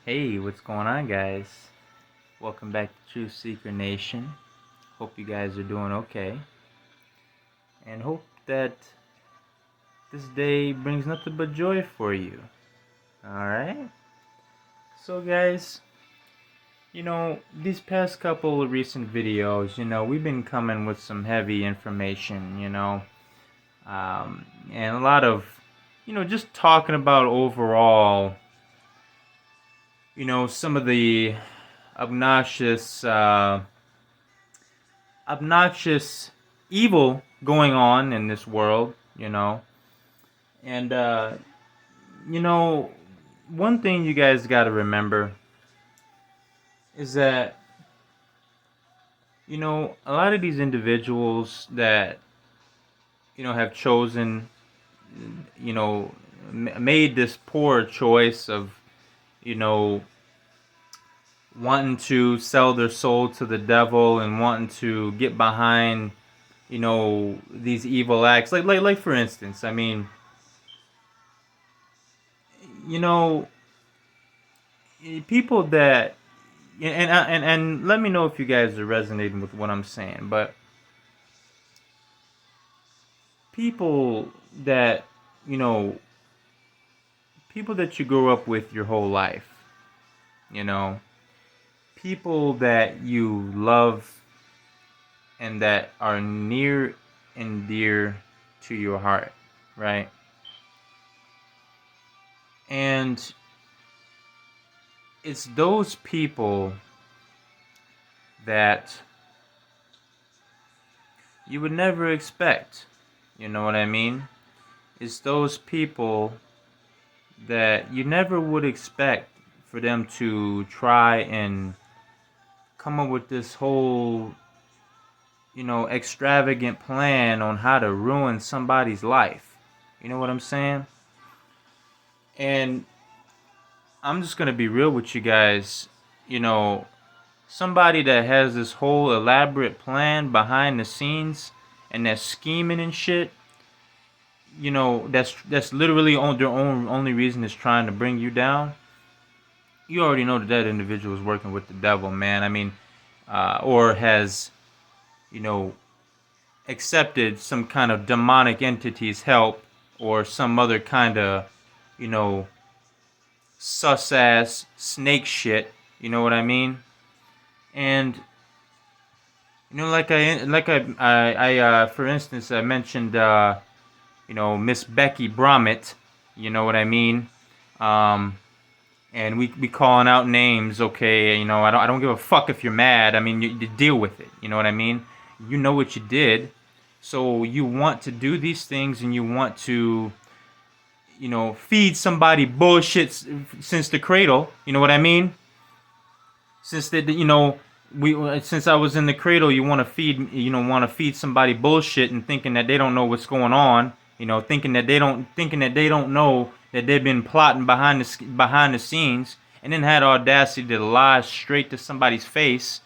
Hey, what's going on, guys? Welcome back to Truth Seeker Nation. Hope you guys are doing okay. And hope that this day brings nothing but joy for you. Alright? So, guys, these past couple of recent videos, we've been coming with some heavy information, and a lot of, just talking about overall, some of the obnoxious, obnoxious evil going on in this world, And, you know, one thing you guys got to remember is that, a lot of these individuals that, have chosen, made this poor choice of, you know, wanting to sell their soul to the devil and wanting to get behind, these evil acts. Like for instance, I mean, you know, people that and let me know if you guys are resonating with what I'm saying, but people that you know people that you grew up with your whole life, you know people that you love and that are near and dear to your heart, right? And it's those people that you would never expect. You know what I mean? It's those people that you never would expect for them to try and come up with this whole, extravagant plan on how to ruin somebody's life. You know what I'm saying? And I'm just going to be real with you guys. You know, somebody that has this whole elaborate plan behind the scenes and that's scheming and shit, that's literally on their own only reason is trying to bring you down. You already know that that individual is working with the devil, man. I mean, or has, you know, accepted some kind of demonic entity's help or some other kind of, you know, sus ass snake shit. You know what I mean? And for instance, I mentioned, Miss Becky Bromett. You know what I mean? And we calling out names, okay? I don't give a fuck if you're mad. I mean, you deal with it. You know what I mean? You know what you did, so you want to do these things, and you want to, feed somebody bullshit since the cradle. You know what I mean? Since that, since I was in the cradle, you want to feed somebody bullshit and thinking that they don't know what's going on. Thinking that they don't know that they've been plotting behind the scenes, and then had audacity to lie straight to somebody's face.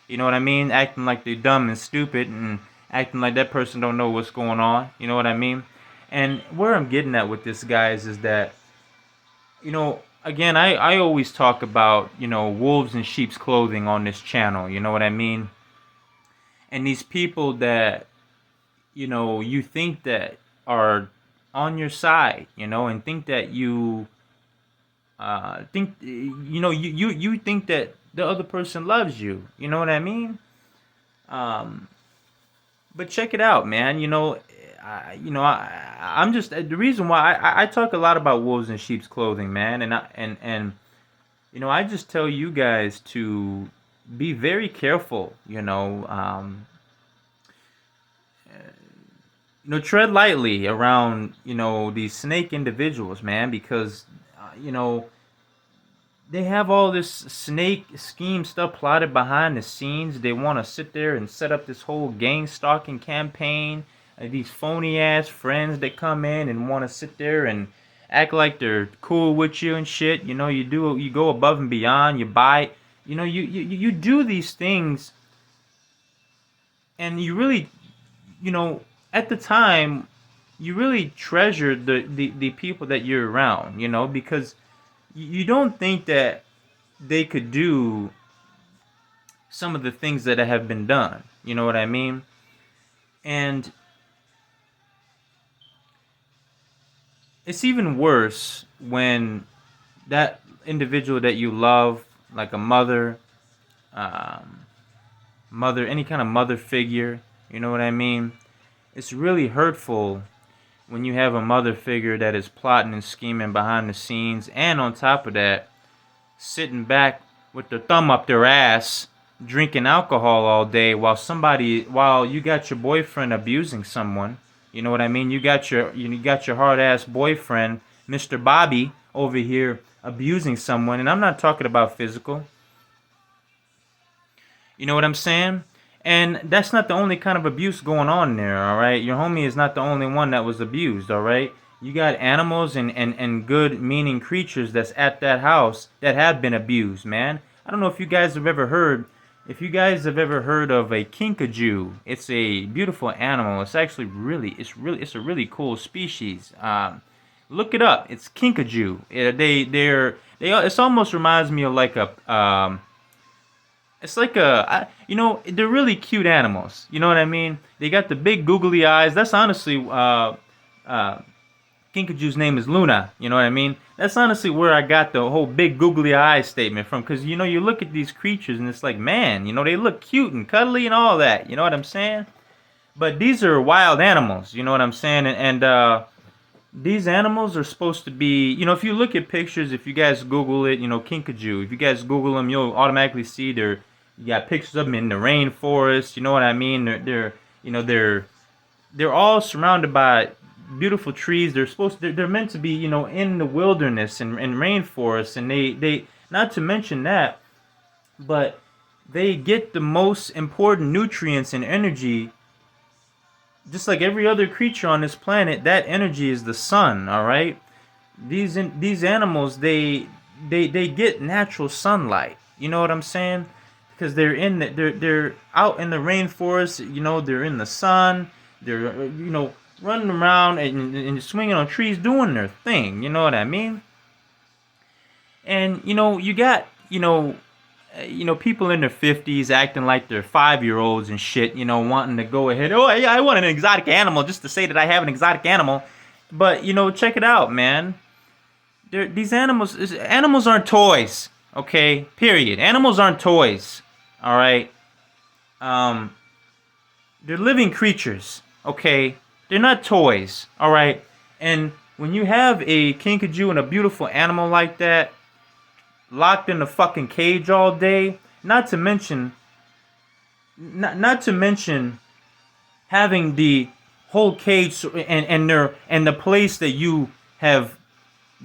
You know what I mean? Acting like they're dumb and stupid, and acting like that person don't know what's going on. You know what I mean? And where I'm getting at with this, guys, is that, again, I always talk about, wolves in sheep's clothing on this channel. You know what I mean? And these people that, you think that are on your side, and think that you think that the other person loves you. You know what I mean? Um, but check it out, man. I'm just the reason why I talk a lot about wolves in sheep's clothing, man, and I just tell you guys to be very careful. Tread lightly around these snake individuals, man, because they have all this snake scheme stuff plotted behind the scenes. They want to sit there and set up this whole gang stalking campaign. These phony ass friends that come in and want to sit there and act like they're cool with you and shit. You go above and beyond. You buy, you do these things, and you really, at the time, you really treasure the people that you're around. Because you don't think that they could do some of the things that have been done. You know what I mean? And it's even worse when that individual that you love, like a mother, um, any kind of mother figure, you know what I mean? It's really hurtful when you have a mother figure that is plotting and scheming behind the scenes, and on top of that, sitting back with their thumb up their ass, drinking alcohol all day while you got your boyfriend abusing someone. You know what I mean? You got your hard ass boyfriend, Mr. Bobby, over here abusing someone, and I'm not talking about physical. You know what I'm saying? And that's not the only kind of abuse going on there, all right? Your homie is not the only one that was abused, all right? You got animals and good meaning creatures that's at that house that have been abused, man. I don't know if you guys have ever heard of a kinkajou. It's a beautiful animal. It's actually it's a really cool species. Look it up. It's kinkajou. It almost reminds me of like it's like they're really cute animals. You know what I mean? They got the big googly eyes. That's honestly, Kinkajou's name is Luna. You know what I mean? That's honestly where I got the whole big googly eyes statement from. Because, you look at these creatures and it's like, man, they look cute and cuddly and all that. You know what I'm saying? But these are wild animals. You know what I'm saying? And these animals are supposed to be, if you look at pictures, if you guys Google it, kinkajou, if you guys Google them, you'll automatically see you got pictures of them in the rainforest. You know what I mean? They're all surrounded by beautiful trees. They're meant to be, in the wilderness and rainforest, and they not to mention that, but they get the most important nutrients and energy. Just like every other creature on this planet, that energy is the sun. All right, these animals, they get natural sunlight. You know what I'm saying? Because they're out in the rainforest. They're in the sun. They're running around and swinging on trees, doing their thing. You know what I mean? And you got people in their 50s acting like they're 5-year-olds and shit, wanting to go ahead. Oh, yeah, I want an exotic animal just to say that I have an exotic animal. But, check it out, man. These animals aren't toys, okay? Period. Animals aren't toys, all right? They're living creatures, okay? They're not toys, all right? And when you have a kinkajou and a beautiful animal like that, locked in a fucking cage all day, not to mention having the whole cage and the place that you have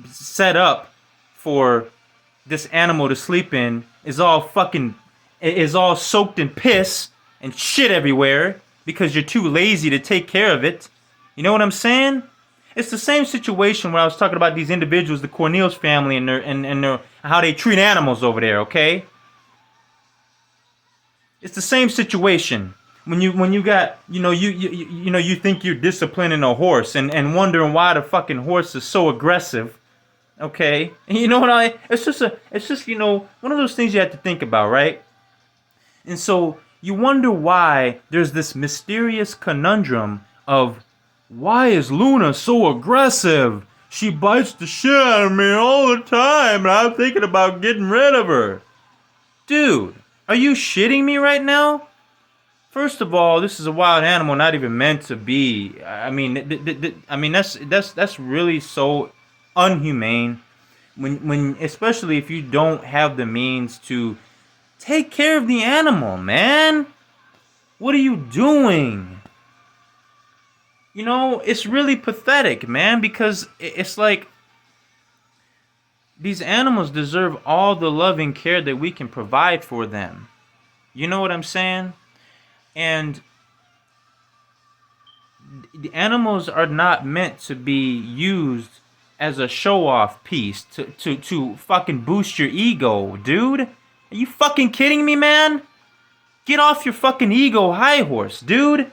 set up for this animal to sleep in is all soaked in piss and shit everywhere because you're too lazy to take care of it. You know what I'm saying? It's the same situation where I was talking about these individuals, the Cornelius family, and their how they treat animals over there. Okay, it's the same situation when you got you think you're disciplining a horse and wondering why the fucking horse is so aggressive. Okay, and it's just one of those things you have to think about, right? And so you wonder why there's this mysterious conundrum of, why is Luna so aggressive? She bites the shit out of me all the time, and I'm thinking about getting rid of her. Dude, are you shitting me right now? First of all, this is a wild animal, not even meant to be. I mean, that's really so unhumane. When especially if you don't have the means to take care of the animal, man. What are you doing? It's really pathetic, man, because it's like these animals deserve all the loving care that we can provide for them. You know what I'm saying? And the animals are not meant to be used as a show-off piece to fucking boost your ego, dude. Are you fucking kidding me, man? Get off your fucking ego high horse, dude.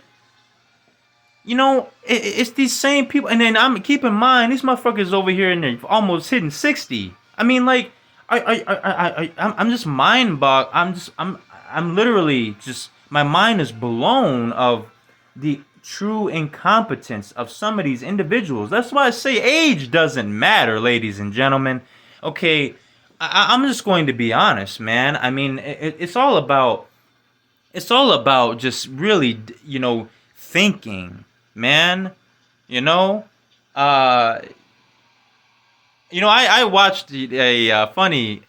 It's these same people, and then keep in mind, these motherfuckers over here and they're almost hitting 60. I mean, like, I'm just mind bogged. I'm literally just, my mind is blown of the true incompetence of some of these individuals. That's why I say age doesn't matter, ladies and gentlemen. Okay, I'm just going to be honest, man. I mean, it's all about just really, thinking, man. You know, uh, I watched a funny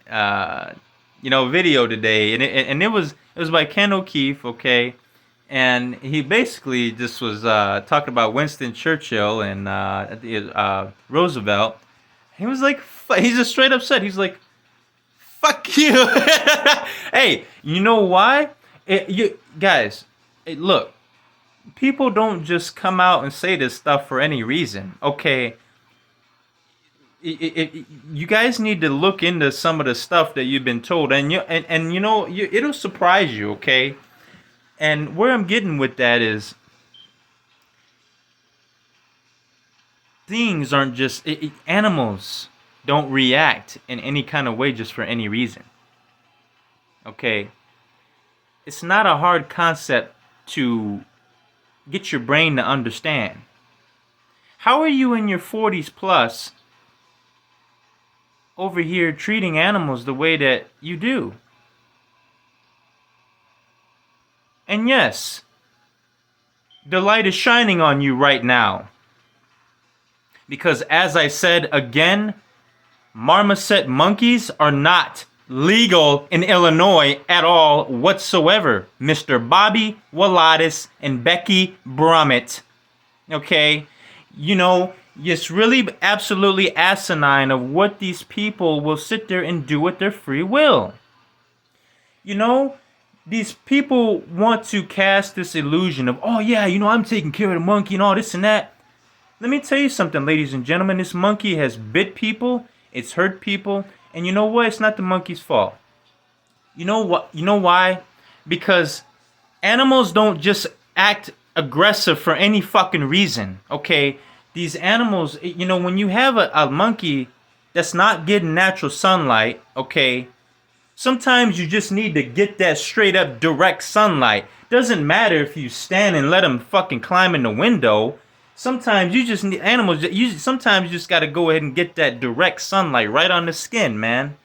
video today, and it was by Ken O'Keefe, okay, and he basically just was talking about Winston Churchill and Roosevelt. He was like, he just straight up said, he's like, "Fuck you." Hey, you know why? You guys, look, people don't just come out and say this stuff for any reason, okay? You guys need to look into some of the stuff that you've been told, and it'll surprise you, okay? And where I'm getting with that is, things aren't just animals don't react in any kind of way just for any reason, okay? It's not a hard concept to get your brain to understand. How are you in your 40s plus over here treating animals the way that you do? And yes, the light is shining on you right now. Because as I said again, marmoset monkeys are not legal in Illinois at all whatsoever, Mr. Bobby Wallatis and Becky Brummett. Okay? It's really absolutely asinine of what these people will sit there and do with their free will. These people want to cast this illusion of, oh yeah, I'm taking care of the monkey and all this and that. Let me tell you something, ladies and gentlemen. This monkey has bit people, it's hurt people, and you know what? It's not the monkey's fault. You know what? You know why? Because animals don't just act aggressive for any fucking reason, okay? These animals, when you have a monkey that's not getting natural sunlight, okay, sometimes you just need to get that straight up direct sunlight. Doesn't matter if you stand and let them fucking climb in the window. Sometimes you just need animals. Sometimes you just got to go ahead and get that direct sunlight right on the skin, man.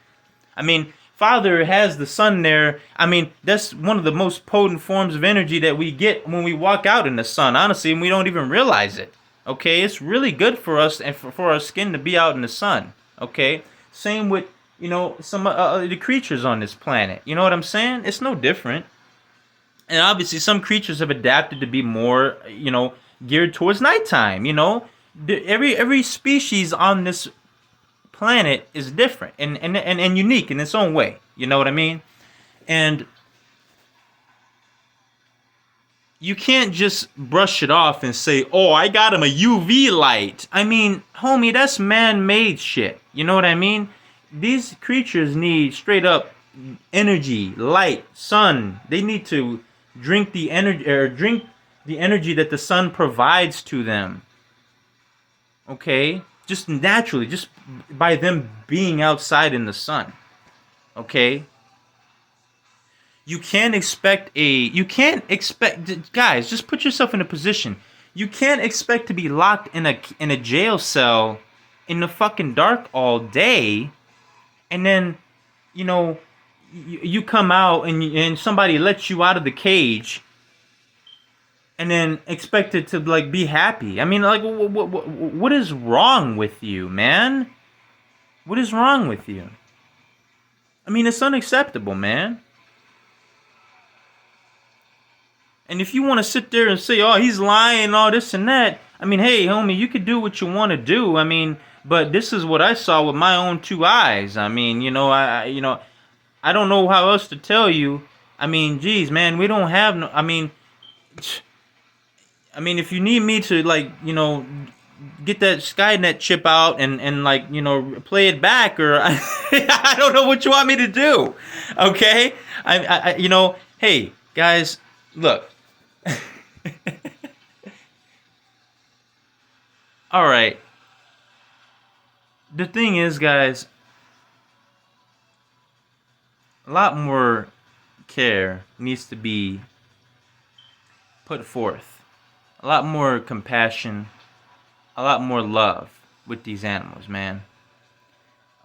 I mean, Father has the sun there. I mean, that's one of the most potent forms of energy that we get when we walk out in the sun, honestly, and we don't even realize it. Okay, it's really good for us and for our skin to be out in the sun. Okay, same with some the creatures on this planet. You know what I'm saying? It's no different. And obviously, some creatures have adapted to be more, geared towards nighttime. Every species on this planet is different and unique in its own way. You know what I mean? And you can't just brush it off and say, oh, I got him a UV light. I mean, homie, that's man-made shit. You know what I mean? These creatures need straight up energy, light, sun. They need to drink the energy that the sun provides to them. Okay? Just naturally, just by them being outside in the sun. Okay? You can't expect, guys, just put yourself in a position. You can't expect to be locked in a jail cell in the fucking dark all day, and then, you come out and somebody lets you out of the cage, and then expect it to like be happy. I mean, like, what is wrong with you, man? What is wrong with you? I mean, it's unacceptable, man. And if you want to sit there and say, oh, he's lying, all this and that, I mean, hey, homie, you could do what you want to do. I mean, but this is what I saw with my own two eyes. I mean, I don't know how else to tell you. I mean, geez, man, we don't have no, I mean, if you need me to, like, get that Skynet chip out and like, play it back, or I don't know what you want me to do. Okay? Hey, guys, look. All right. The thing is, guys, a lot more care needs to be put forth. A lot more compassion, a lot more love with these animals, man.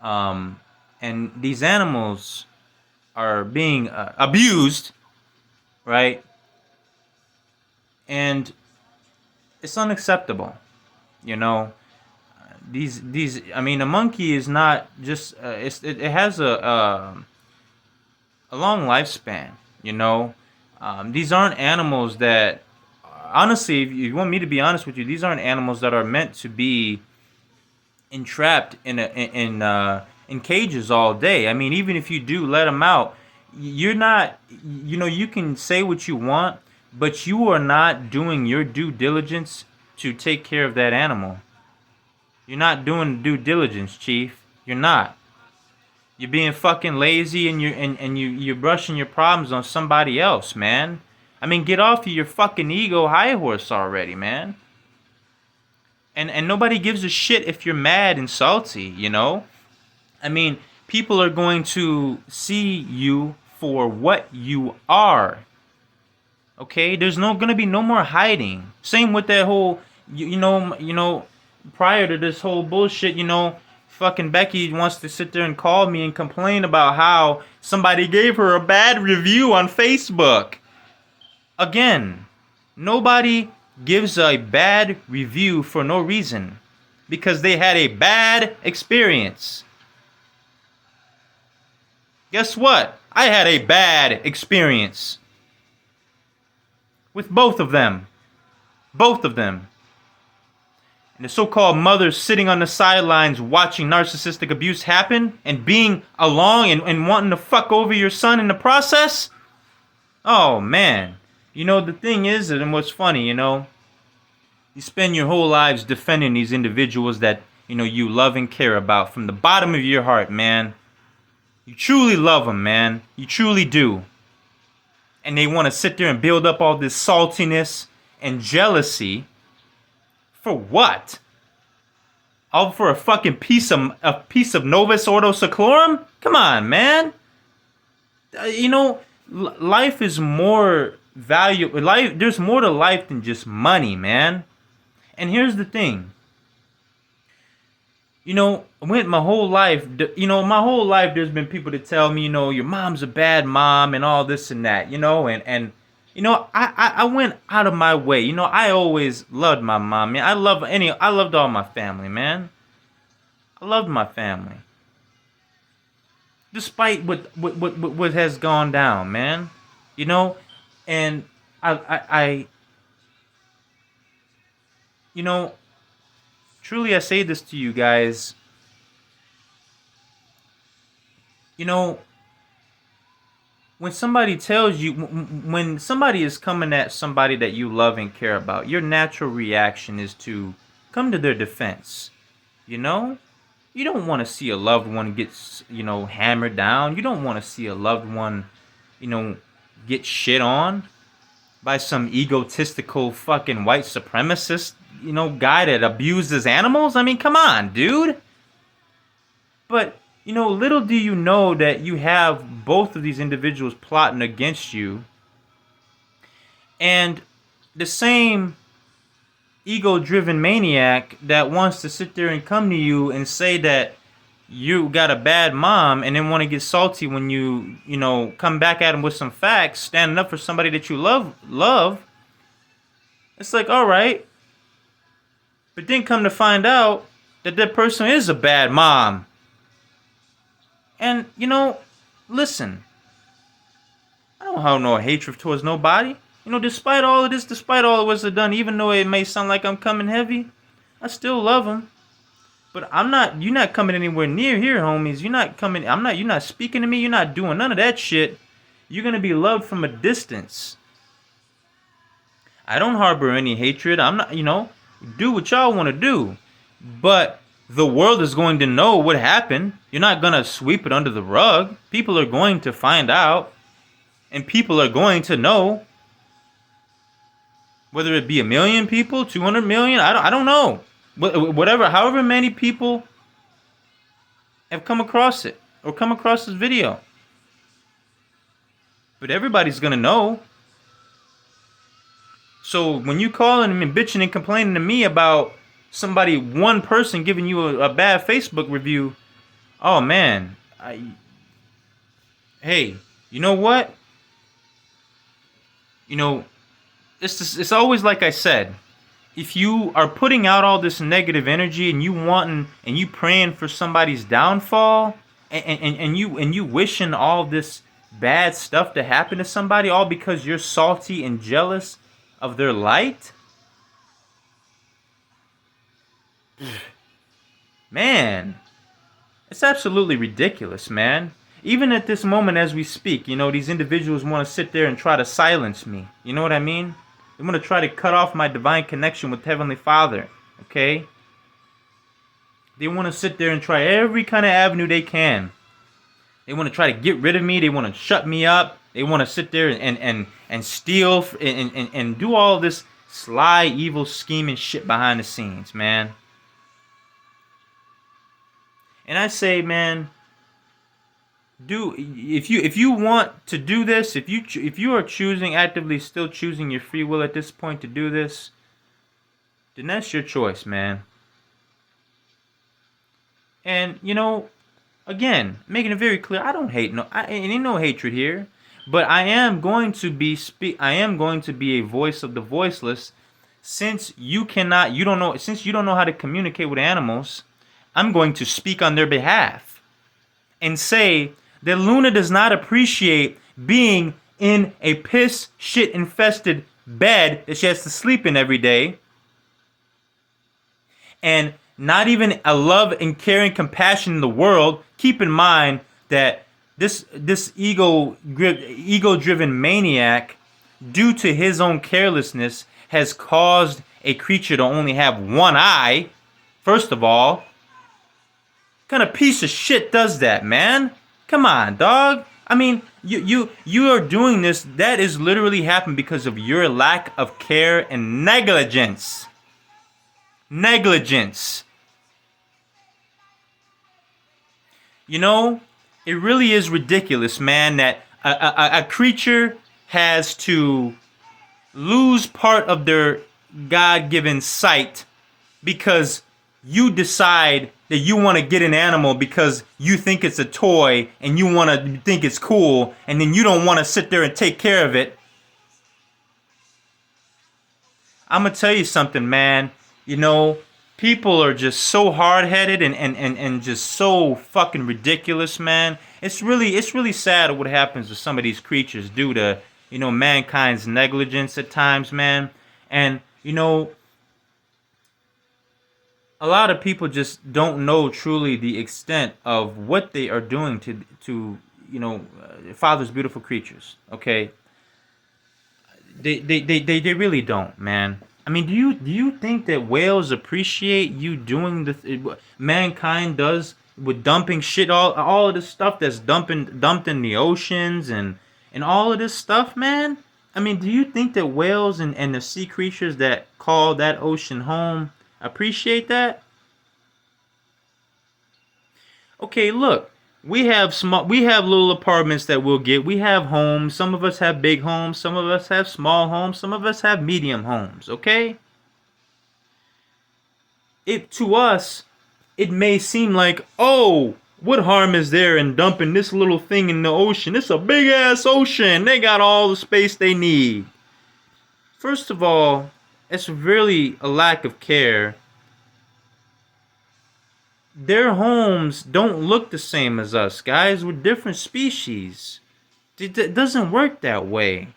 And these animals are being abused, right? And it's unacceptable, you know. These I mean, a monkey is not just it has a long lifespan, you know. These aren't animals that, honestly, if you want me to be honest with you, these aren't animals that are meant to be entrapped in cages all day. I mean, even if you do let them out, you're not, you know, you can say what you want, but you are not doing your due diligence to take care of that animal. You're not doing due diligence, Chief. You're not. You're being fucking lazy, and you're brushing your problems on somebody else, man. I mean, get off of your fucking ego high horse already, man. And nobody gives a shit if you're mad and salty, you know? I mean, people are going to see you for what you are. Okay? There's gonna be no more hiding. Same with that whole prior to this whole bullshit, fucking Becky wants to sit there and call me and complain about how somebody gave her a bad review on Facebook. Again, nobody gives a bad review for no reason, because they had a bad experience. Guess what? I had a bad experience with both of them. Both of them. And the so-called mothers sitting on the sidelines watching narcissistic abuse happen and being along and wanting to fuck over your son in the process? Oh, man. The thing is, and what's funny, you spend your whole lives defending these individuals that, you love and care about from the bottom of your heart, man. You truly love them, man. You truly do. And they want to sit there and build up all this saltiness and jealousy. For what? All for a fucking piece of Novus Ordo Seclorum? Come on, man. Life is more valuable. There's more to life than just money, man. And here's the thing. Went my whole life, there's been people that tell me, your mom's a bad mom and all this and that, I went out of my way. I always loved my mom, man. I loved all my family, man. I loved my family. Despite what has gone down, man. And I truly, I say this to you guys. When somebody tells you, when somebody is coming at somebody that you love and care about, your natural reaction is to come to their defense. You don't want to see a loved one get, hammered down. You don't want to see a loved one, get shit on by some egotistical fucking white supremacist, guy that abuses animals. I mean, come on, dude. But, little do you know that you have both of these individuals plotting against you. And the same ego-driven maniac that wants to sit there and come to you and say that you got a bad mom and then want to get salty when you come back at him with some facts, standing up for somebody that you love. It's like, all right. But then come to find out that person is a bad mom. And, listen, I don't have no hatred towards nobody. Despite all of this, despite all of what's done, even though it may sound like I'm coming heavy, I still love them. But you're not coming anywhere near here, homies. You're not speaking to me. You're not doing none of that shit. You're going to be loved from a distance. I don't harbor any hatred. I'm not, do what y'all want to do. But the world is going to know what happened. You're not going to sweep it under the rug. People are going to find out. And people are going to know. Whether it be 1 million people, 200 million, I don't know. Whatever, however many people have come across it or come across this video. but everybody's gonna know. So when you calling and bitching and complaining to me about somebody, one person giving you a bad Facebook review, oh man, hey, you know what? You know, it's always like I said. If you are putting out all this negative energy and you wanting and you praying for somebody's downfall and you wishing all this bad stuff to happen to somebody all because you're salty and jealous of their light, man, it's absolutely ridiculous, man. Even at this moment as we speak, these individuals want to sit there and try to silence me. You know what I mean? They want to try to cut off my divine connection with Heavenly Father, okay? They want to sit there and try every kind of avenue they can. They want to try to get rid of me. They want to shut me up. They want to sit there and steal and do all this sly, evil, scheming shit behind the scenes, man. And I say, man, if you want to do this, if you are actively still choosing your free will at this point to do this, then that's your choice, man. And again, making it very clear, I don't hate ain't no hatred here, but I am going to be a voice of the voiceless. Since you don't know how to communicate with animals, I'm going to speak on their behalf and say that Luna does not appreciate being in a piss shit infested bed that she has to sleep in every day, and not even a love and caring compassion in the world. Keep in mind that this ego-driven maniac, due to his own carelessness, has caused a creature to only have one eye. First of all, what kind of piece of shit does that, man? Come on, dog. I mean, you are doing this. That is literally happened because of your lack of care and negligence. Negligence. It really is ridiculous, man, that a creature has to lose part of their God-given sight because you decide that you want to get an animal because you think it's a toy and you want to think it's cool, and then you don't want to sit there and take care of it. I'm going to tell you something, man. People are just so hard-headed and just so fucking ridiculous, man. It's really sad what happens to some of these creatures due to, mankind's negligence at times, man. And, a lot of people just don't know truly the extent of what they are doing to Father's beautiful creatures. Okay, they really don't, man. I mean, do you think that whales appreciate you doing mankind does with dumping shit, all of this stuff that's dumped in the oceans and all of this stuff, man? I mean, do you think that whales and the sea creatures that call that ocean home appreciate that? Okay, look, we have little apartments that we'll get. We have homes. Some of us have big homes. Some of us have small homes. Some of us have medium homes. Okay. To us, it may seem like, oh, what harm is there in dumping this little thing in the ocean? It's a big ass ocean. They got all the space they need. First of all, it's really a lack of care. Their homes don't look the same as us, guys. We're different species. It doesn't work that way.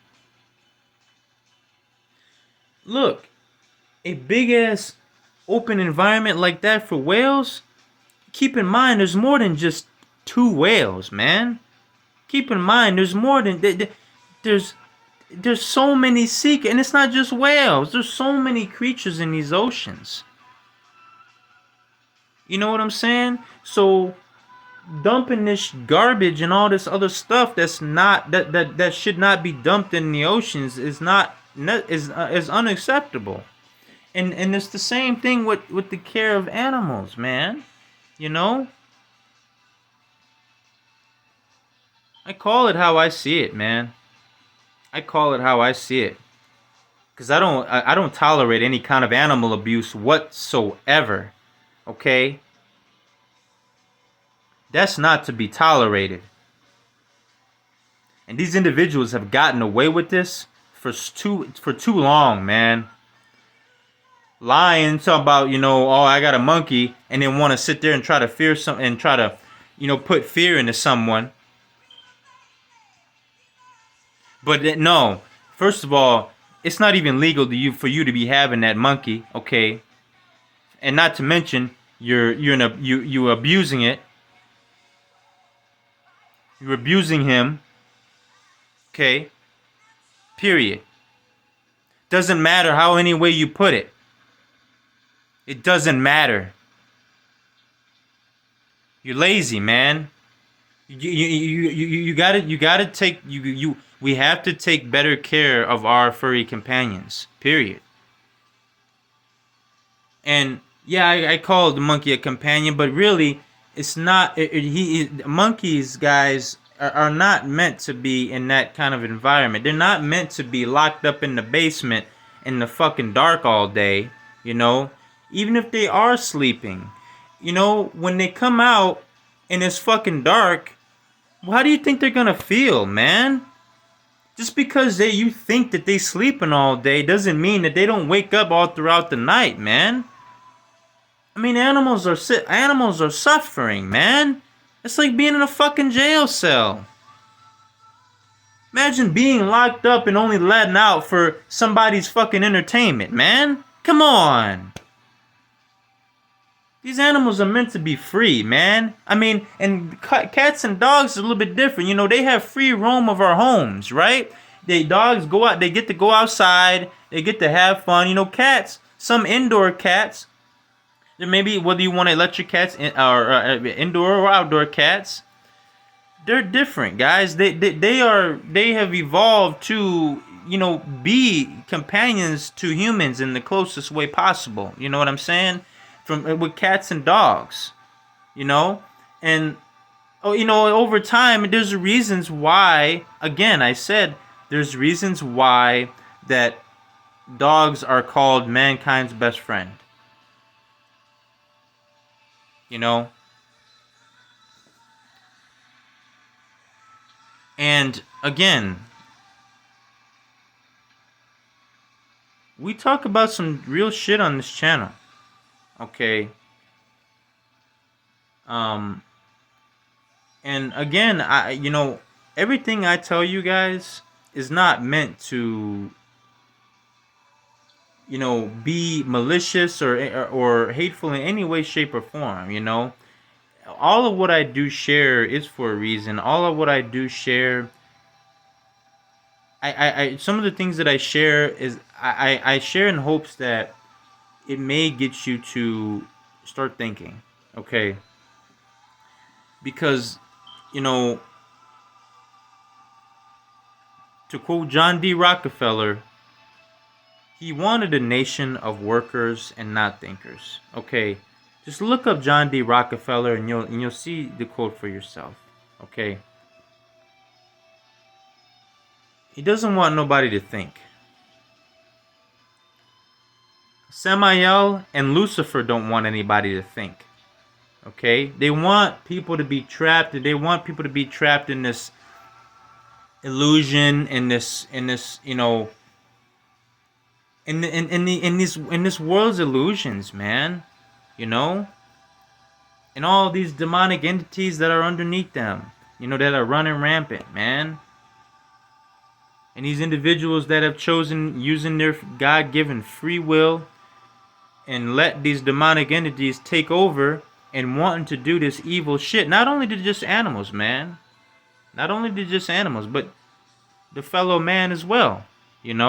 Look, a big ass open environment like that for whales, keep in mind there's more than just 2 whales, man. Keep in mind there's more than there's so many and it's not just whales. There's so many creatures in these oceans. You know what I'm saying? So dumping this garbage and all this other stuff that's not that should not be dumped in the oceans is unacceptable. And it's the same thing with the care of animals, man. I call it how I see it, man. I call it how I see it. Because I don't tolerate any kind of animal abuse whatsoever. Okay? That's not to be tolerated. And these individuals have gotten away with this for too long, man. Lying, talking about, oh, I got a monkey, and then want to sit there and try to fear some and try to, put fear into someone. But no, first of all, it's not even legal for you to be having that monkey, okay? And not to mention you abusing it. You're abusing him, okay? Period. Doesn't matter how any way you put it. It doesn't matter. You're lazy, man. You gotta take we have to take better care of our furry companions. Period. And yeah, I call the monkey a companion, but really, it's not. Monkeys, guys, are not meant to be in that kind of environment. They're not meant to be locked up in the basement in the fucking dark all day. Even if they are sleeping, when they come out and it's fucking dark, well, how do you think they're gonna feel, man? Just because you think that they sleeping all day doesn't mean that they don't wake up all throughout the night, man. I mean, animals are suffering, man. It's like being in a fucking jail cell. Imagine being locked up and only letting out for somebody's fucking entertainment, man. Come on. These animals are meant to be free, man. I mean, and cats and dogs are a little bit different. They have free roam of our homes, right? Dogs go out, they get to go outside, they get to have fun. Cats, some indoor cats, maybe whether you want electric cats or indoor or outdoor cats, they're different, guys. They have evolved to be companions to humans in the closest way possible. You know what I'm saying? With cats and dogs, and over time, there's reasons why. Again, I said there's reasons why that dogs are called mankind's best friend. And again, we talk about some real shit on this channel. Okay. And again, everything I tell you guys is not meant to be malicious or hateful in any way, shape, or form. All of what I do share is for a reason. All of what I do share, I some of the things that I share is I share in hopes that it may get you to start thinking, okay? Because, to quote John D. Rockefeller, he wanted a nation of workers and not thinkers. Okay, just look up John D. Rockefeller and you'll see the quote for yourself. Okay, he doesn't want nobody to think. Samael and Lucifer don't want anybody to think. Okay, they want people to be trapped. They want people to be trapped in this illusion, in this world's illusions, man. And all these demonic entities that are underneath them, that are running rampant, man. And these individuals that have chosen using their God-given free will and let these demonic entities take over and wanting to do this evil shit. Not only to just animals, man. Not only to just animals, but the fellow man as well, And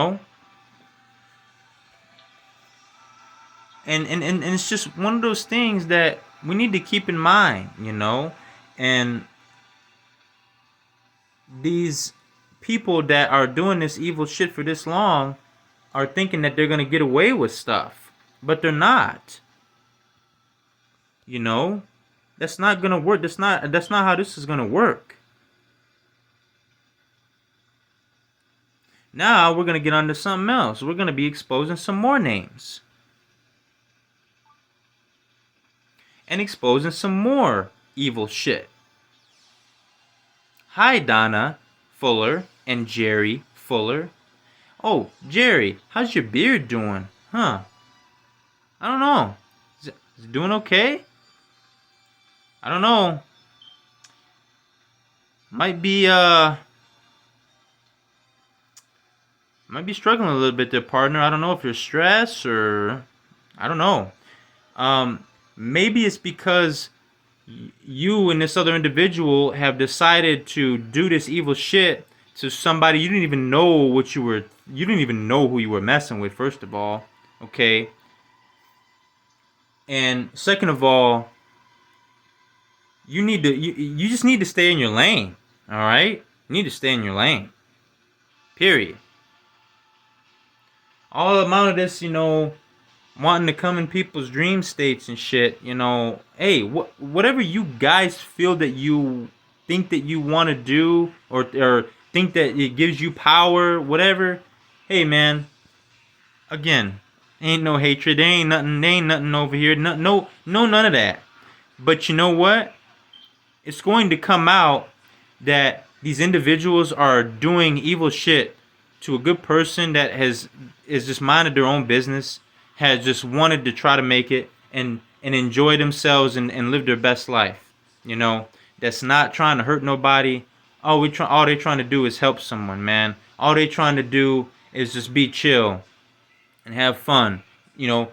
it's just one of those things that we need to keep in mind, And these people that are doing this evil shit for this long are thinking that they're going to get away with stuff. But they're not. That's not going to work. That's not how this is going to work. Now we're going to get onto something else. We're going to be exposing some more names. And exposing some more evil shit. Hi, Donna Fuller and Jerry Fuller. Oh, Jerry, how's your beard doing? Huh? I don't know. Is it doing okay? I don't know. Might be struggling a little bit there, partner. I don't know if you're stressed or I don't know. Maybe it's because you and this other individual have decided to do this evil shit to somebody you didn't even know you didn't even know who you were messing with, first of all. Okay. And second of all, you just need to stay in your lane. All right? You need to stay in your lane. Period. All amount of this, wanting to come in people's dream states and shit, hey, whatever you guys feel that you think that you want to do or think that it gives you power, whatever, hey, man, again, ain't no hatred, there ain't nothing over here, no, none of that. But you know what? It's going to come out that these individuals are doing evil shit to a good person that is just minded their own business, has just wanted to try to make it and enjoy themselves and live their best life. That's not trying to hurt nobody. All they trying to do is help someone, man. All they trying to do is just be chill and have fun.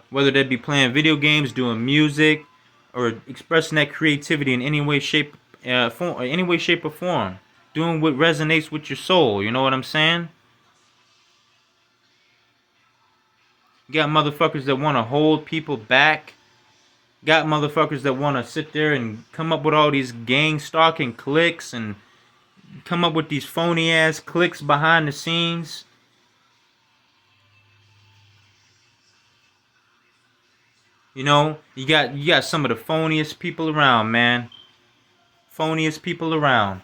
Whether that be playing video games, doing music, or expressing that creativity in any way, shape, or form. Doing what resonates with your soul. You know what I'm saying? You got motherfuckers that want to hold people back. Got motherfuckers that want to sit there and come up with all these gang stalking cliques and come up with these phony ass cliques behind the scenes. You got some of the phoniest people around, man. Phoniest people around.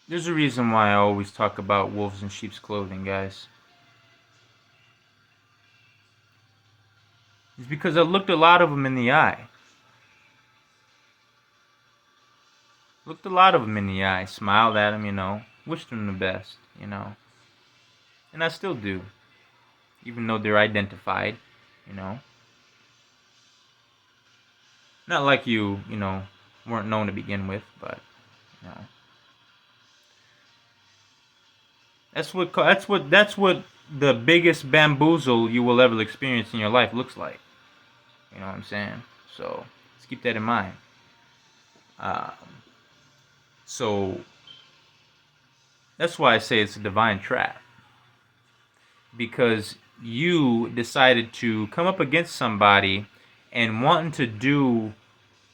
There's a reason why I always talk about wolves in sheep's clothing, guys. It's because I looked a lot of them in the eye. Looked a lot of them in the eye, smiled at them, wished them the best, And I still do, even though they're identified, Not like you weren't known to begin with, but, That's what the biggest bamboozle you will ever experience in your life looks like. You know what I'm saying? So let's keep that in mind. So that's why I say it's a divine trap. Because you decided to come up against somebody and wanting to do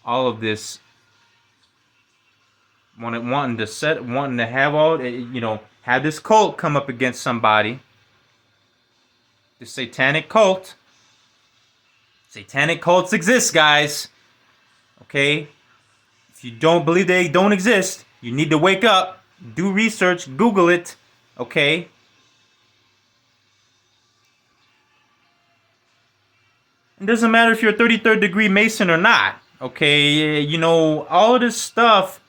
all of this, wanting to have all, have this cult come up against somebody. The satanic cult. Satanic cults exist, guys. Okay? If you don't believe they don't exist, you need to wake up, do research, Google it. Okay? It doesn't matter if you're a 33rd degree Mason or not. Okay? All of this stuff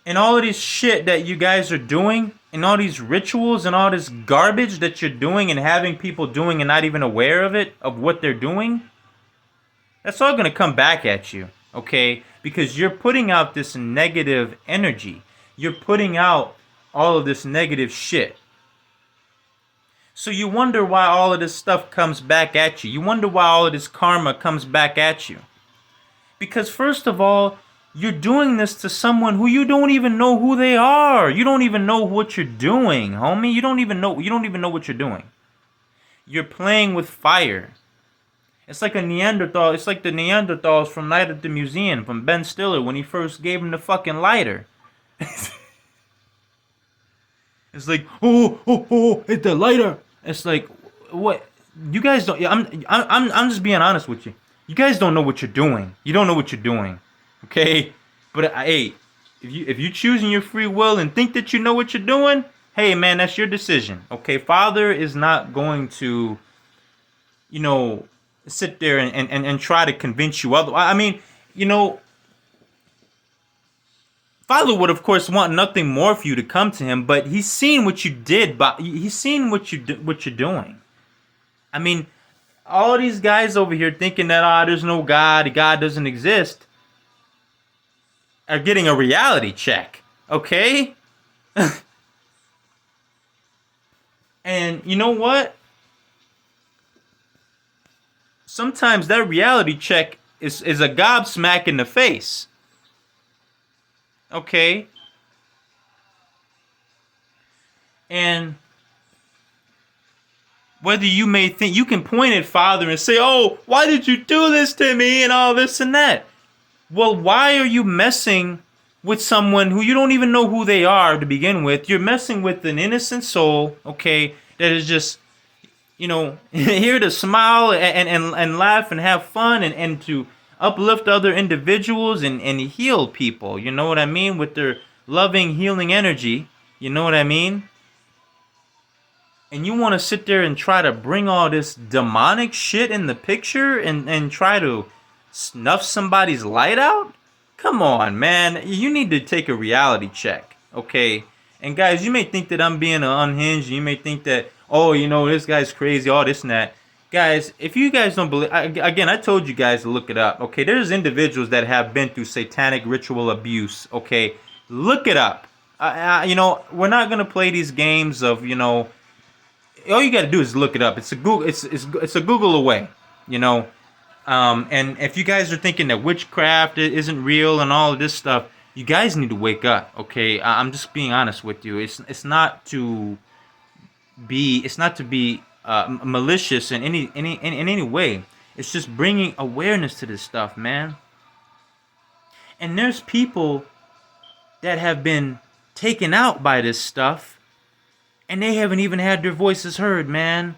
and all of this shit that you guys are doing and all these rituals and all this garbage that you're doing and having people doing and not even aware of it, of what they're doing, that's all going to come back at you, okay? Because you're putting out this negative energy. You're putting out all of this negative shit. So you wonder why all of this stuff comes back at you. You wonder why all of this karma comes back at you. Because first of all, you're doing this to someone who you don't even know who they are. You don't even know what you're doing, homie. You don't even know what you're doing. You're playing with fire. It's like a Neanderthal. It's like the Neanderthals from Night at the Museum from Ben Stiller when he first gave him the fucking lighter. It's like, oh, it's the lighter. It's like, what? You guys don't. I'm just being honest with you. You guys don't know what you're doing. You don't know what you're doing. Okay, but hey, if you choosing your free will and think that you know what you're doing, hey man, that's your decision. Okay, Father is not going to, you know, sit there and try to convince you otherwise. I mean, you know, Father would of course want nothing more for you to come to him, but he's seen what you did, but he's seen what you're doing. I mean, all these guys over here thinking that there's no God, God doesn't exist, are getting a reality check. Okay? And you know what? Sometimes that reality check is a gobsmack in the face. Okay? And whether you may think you can point at Father and say, "Oh, why did you do this to me?" and all this and that. Well, why are you messing with someone who you don't even know who they are to begin with? You're messing with an innocent soul, okay, that is just, here to smile and laugh and have fun and to uplift other individuals and heal people. You know what I mean? With their loving, healing energy. You know what I mean? And you want to sit there and try to bring all this demonic shit in the picture and try to snuff somebody's light out? Come on, man. You need to take a reality check, okay? And guys, you may think that I'm being unhinged. You may think that, oh, this guy's crazy, all this and that. Guys, if you guys don't believe, again, I told you guys to look it up, okay? There's individuals that have been through satanic ritual abuse, okay? Look it up. We're not going to play these games of, all you got to do is look it up. It's a Google. It's a Google away. And if you guys are thinking that witchcraft isn't real and all of this stuff, you guys need to wake up. Okay, I'm just being honest with you. It's not to be malicious in any way. It's just bringing awareness to this stuff, man. And there's people that have been taken out by this stuff, and they haven't even had their voices heard, man.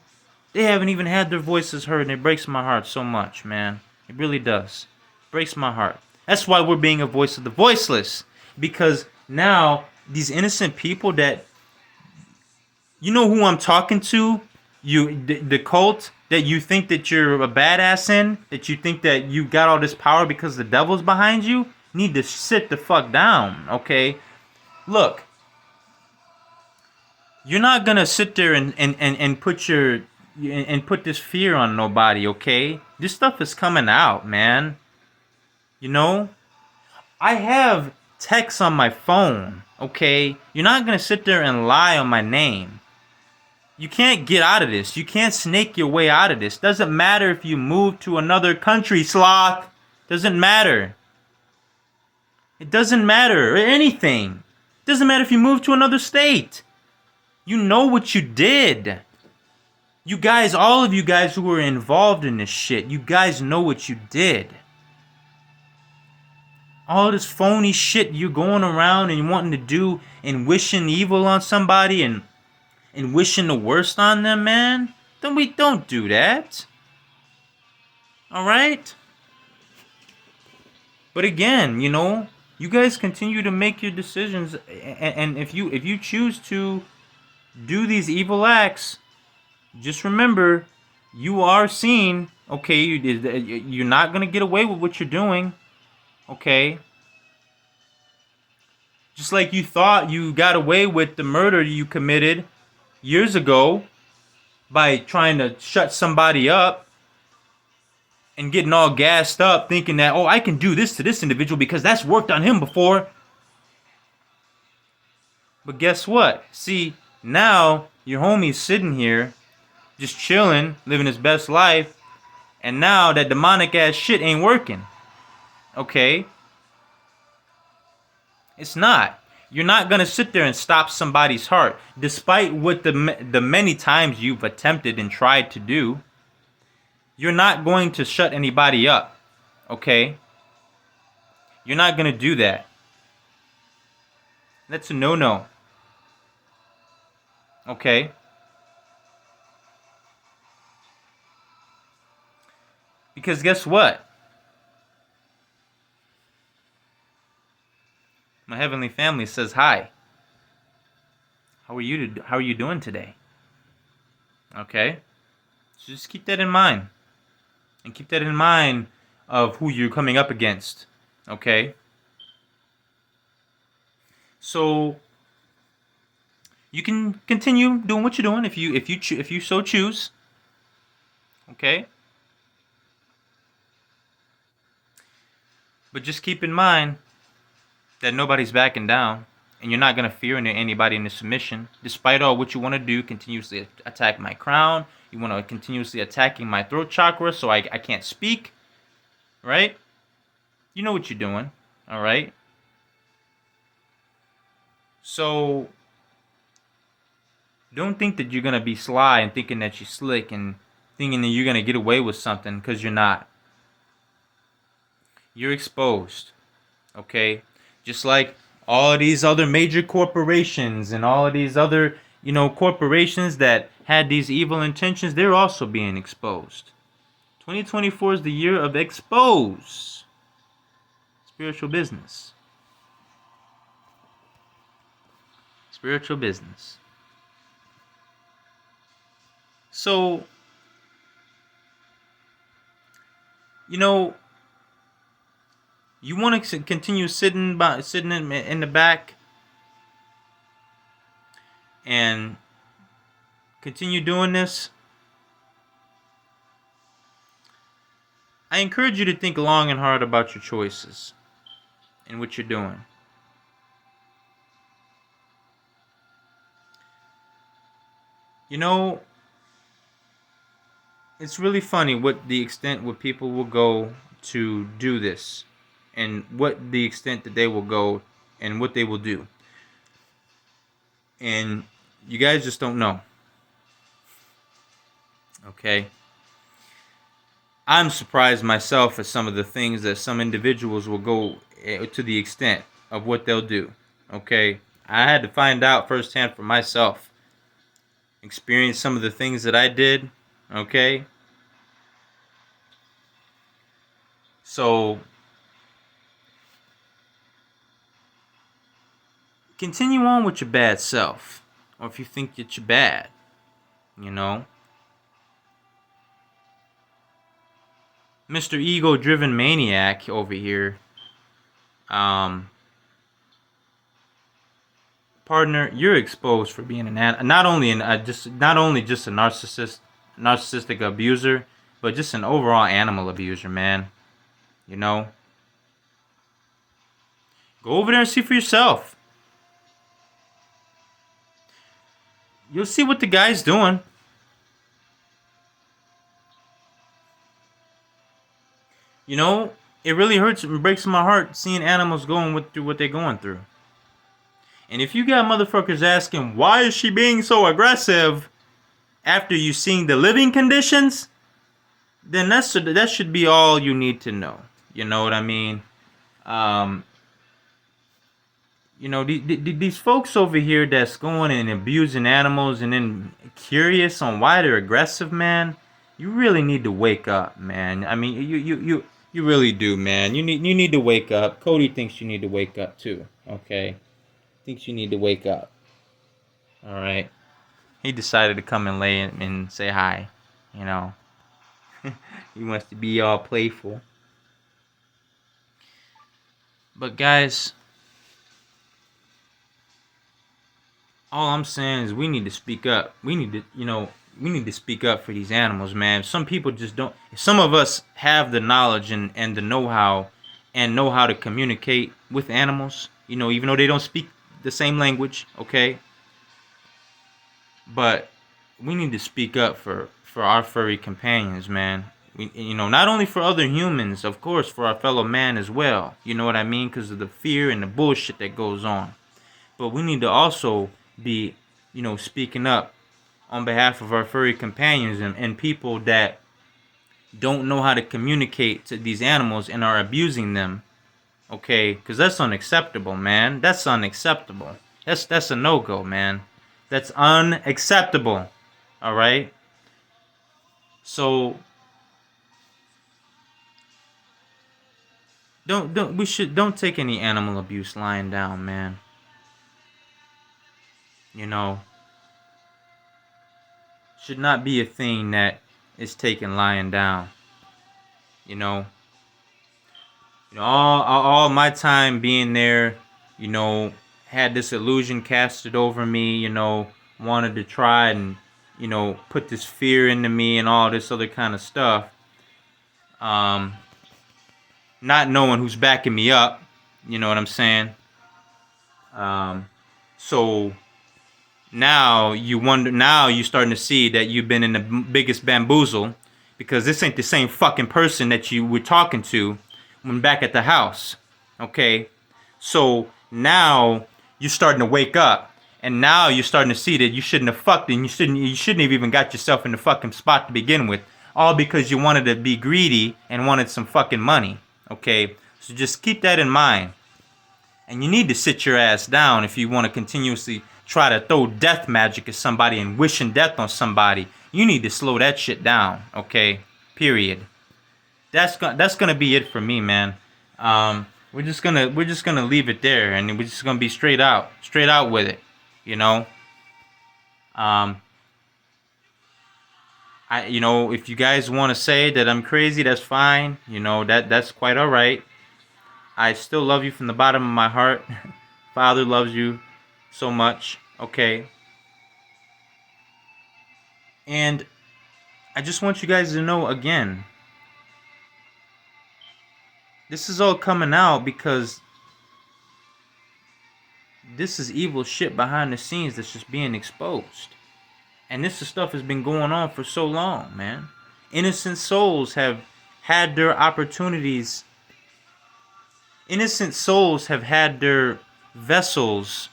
They haven't even had their voices heard, and it breaks my heart so much, man. It really does. It breaks my heart. That's why we're being a voice of the voiceless. Because now, these innocent people that... You know who I'm talking to? The cult that you think that you're a badass in? That you think that you got all this power because the devil's behind you? Need to sit the fuck down, okay? Look. You're not gonna sit there and put this fear on nobody, okay? This stuff is coming out, man. I have texts on my phone, okay? You're not gonna sit there and lie on my name. You can't get out of this. You can't snake your way out of this. Doesn't matter if you move to another country, sloth. Doesn't matter. It doesn't matter, or anything. Doesn't matter if you move to another state. You know what you did. You guys, all of you guys who were involved in this shit, you guys know what you did. All this phony shit you're going around and wanting to do and wishing evil on somebody and wishing the worst on them, man. Don't do that. Alright? But again, you guys continue to make your decisions, and if you choose to do these evil acts, just remember, you are seen, okay? You're not going to get away with what you're doing, okay? Just like you thought you got away with the murder you committed years ago by trying to shut somebody up and getting all gassed up thinking that, oh, I can do this to this individual because that's worked on him before. But guess what? See, now your homie's sitting here just chilling, living his best life, and now that demonic ass shit ain't working. Okay? It's not. You're not going to sit there and stop somebody's heart, despite what the many times you've attempted and tried to do. You're not going to shut anybody up. Okay? You're not going to do that. That's a no-no. Okay? Because guess what? My heavenly family says hi. How are you doing today? Okay? So just keep that in mind. And keep that in mind of who you're coming up against. Okay? So you can continue doing what you're doing if you so choose. Okay? But just keep in mind that nobody's backing down, and you're not gonna fear anybody into submission. Despite all what you want to do, continuously attack my crown. You want to continuously attacking my throat chakra, so I can't speak. Right? You know what you're doing. All right. So don't think that you're gonna be sly and thinking that you're slick and thinking that you're gonna get away with something, because you're not. You're exposed. Okay? Just like all of these other major corporations and all of these other, corporations that had these evil intentions, they're also being exposed. 2024 is the year of expose. Spiritual business. Spiritual business. So, you want to continue sitting in the back and continue doing this. I encourage you to think long and hard about your choices and what you're doing. It's really funny what the extent where people will go to do this, and what the extent that they will go and what they will do. And you guys just don't know. Okay? I'm surprised myself at some of the things that some individuals will go to the extent of what they'll do. Okay? I had to find out firsthand for myself. Experience some of the things that I did. Okay? So continue on with your bad self. Or if you think that you're bad, Mr. Ego-driven maniac over here. Partner, you're exposed for being not only just a narcissistic abuser, but just an overall animal abuser, man. Go over there and see for yourself. You'll see what the guy's doing. It really hurts and breaks my heart seeing animals going through what they're going through. And if you got motherfuckers asking, why is she being so aggressive after you seeing the living conditions, then that should be all you need to know. You know what I mean? These folks over here that's going and abusing animals and then curious on why they're aggressive, man, you really need to wake up, man. I mean, you really do, man. You need to wake up. Cody thinks you need to wake up too. Okay, thinks you need to wake up. All right. He decided to come and lay and say hi. He wants to be all playful. But guys, all I'm saying is we need to speak up. We need to speak up for these animals, man. Some people just don't. Some of us have the knowledge and the know-how and know how to communicate with animals, even though they don't speak the same language, okay? But we need to speak up for our furry companions, man. Not only for other humans, of course, for our fellow man as well. You know what I mean? Because of the fear and the bullshit that goes on. But we need to also be, speaking up on behalf of our furry companions and people that don't know how to communicate to these animals and are abusing them. Okay? Because that's unacceptable, man. That's unacceptable. That's a no-go, man. That's unacceptable. All right? So don't take any animal abuse lying down, man. You know, should not be a thing that is taken lying down. You know, all my time being there, you know, had this illusion casted over me. You know, wanted to try and put this fear into me and all this other kind of stuff. Not knowing who's backing me up. You know what I'm saying? So now you wonder. Now you starting to see that you've been in the biggest bamboozle, because this ain't the same fucking person that you were talking to when back at the house. Okay, so now you're starting to wake up, and now you're starting to see that you shouldn't have fucked, and you shouldn't have even got yourself in the fucking spot to begin with, all because you wanted to be greedy and wanted some fucking money. Okay, so just keep that in mind. And you need to sit your ass down if you want to continuously try to throw death magic at somebody and wishing death on somebody. You need to slow that shit down, okay? Period. That's gonna be it for me, man. We're just gonna leave it there, and we're just gonna be straight out with it, you know. Um, if you guys want to say that I'm crazy, that's fine. That's quite all right. I still love you from the bottom of my heart. Father loves you so much, okay? And I just want you guys to know again, this is all coming out because this is evil shit behind the scenes that's just being exposed. And this stuff has been going on for so long, man. Innocent souls have had their opportunities. Innocent souls have had their vessels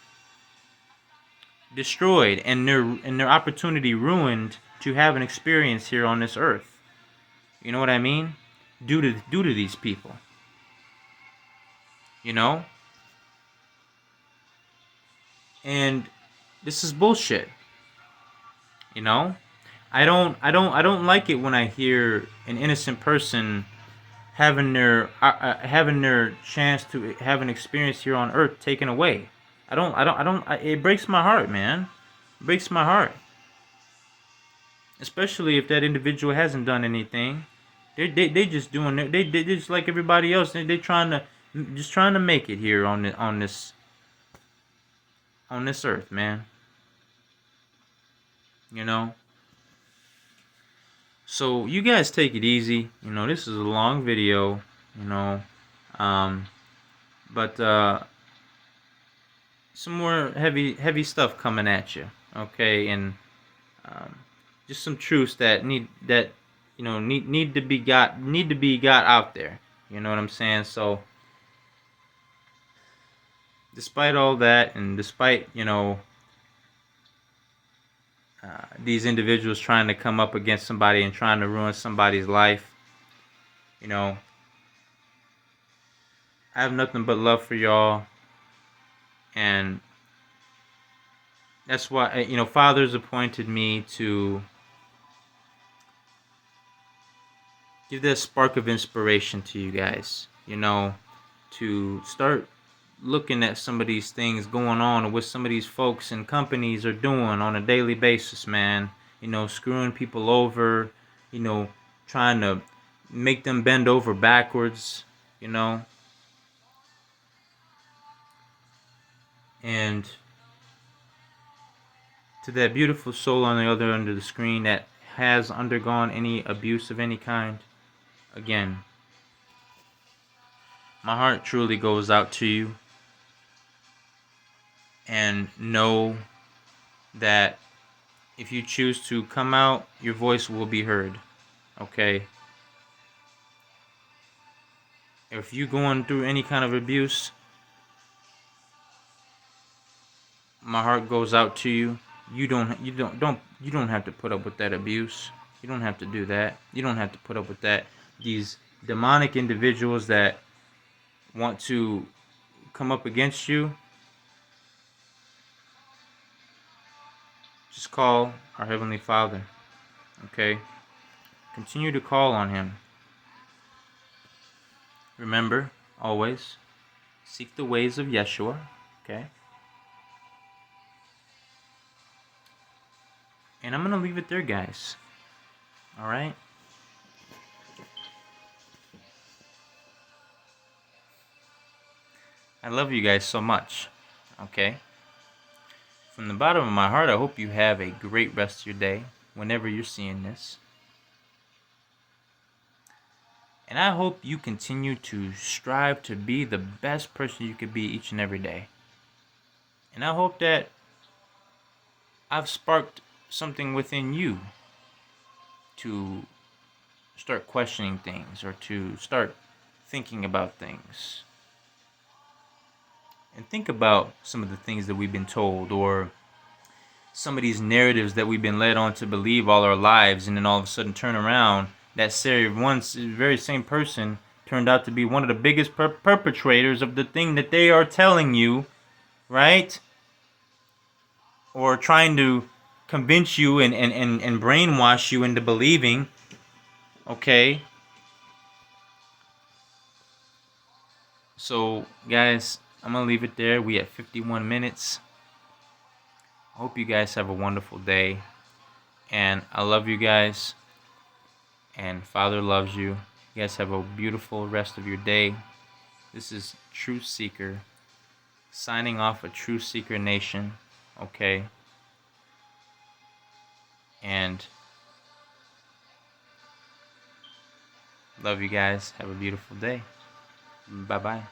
destroyed and their opportunity ruined to have an experience here on this earth. You know what I mean? Due to these people. You know? And this is bullshit. You know? I don't like it when I hear an innocent person having their chance to have an experience here on earth taken away. It breaks my heart, man. It breaks my heart. Especially if that individual hasn't done anything. They just doing it. They just like everybody else. They trying to make it here on this earth, man. You know. So you guys take it easy. This is a long video. But some more heavy stuff coming at you. Okay, and just some truths that need to be got out there. You know what I'm saying? So despite all that, and despite these individuals trying to come up against somebody and trying to ruin somebody's life, I have nothing but love for y'all. And that's why Father's appointed me to give that spark of inspiration to you guys, to start looking at some of these things going on, and what some of these folks and companies are doing on a daily basis, man. Screwing people over, trying to make them bend over backwards, And to that beautiful soul on the other end of the screen that has undergone any abuse of any kind, again, my heart truly goes out to you. And know that if you choose to come out, your voice will be heard. Okay? If you're going through any kind of abuse, my heart goes out to you. You don't have to put up with that abuse. You don't have to do that. You don't have to put up with that. These demonic individuals that want to come up against you, just call our Heavenly Father. Okay? Continue to call on Him. Remember, always seek the ways of Yeshua. Okay? And I'm going to leave it there, guys. All right? I love you guys so much. Okay? From the bottom of my heart, I hope you have a great rest of your day whenever you're seeing this. And I hope you continue to strive to be the best person you could be each and every day. And I hope that I've sparked something within you to start questioning things or to start thinking about things. And think about some of the things that we've been told, or some of these narratives that we've been led on to believe all our lives, and then all of a sudden turn around, that very same person turned out to be one of the biggest perpetrators of the thing that they are telling you, right? Or trying to convince you and brainwash you into believing, okay? So, guys, I'm going to leave it there. We at 51 minutes. I hope you guys have a wonderful day. And I love you guys. And Father loves you. You guys have a beautiful rest of your day. This is Truth Seeker signing off a Truth Seeker Nation. Okay? And love you guys. Have a beautiful day. Bye-bye.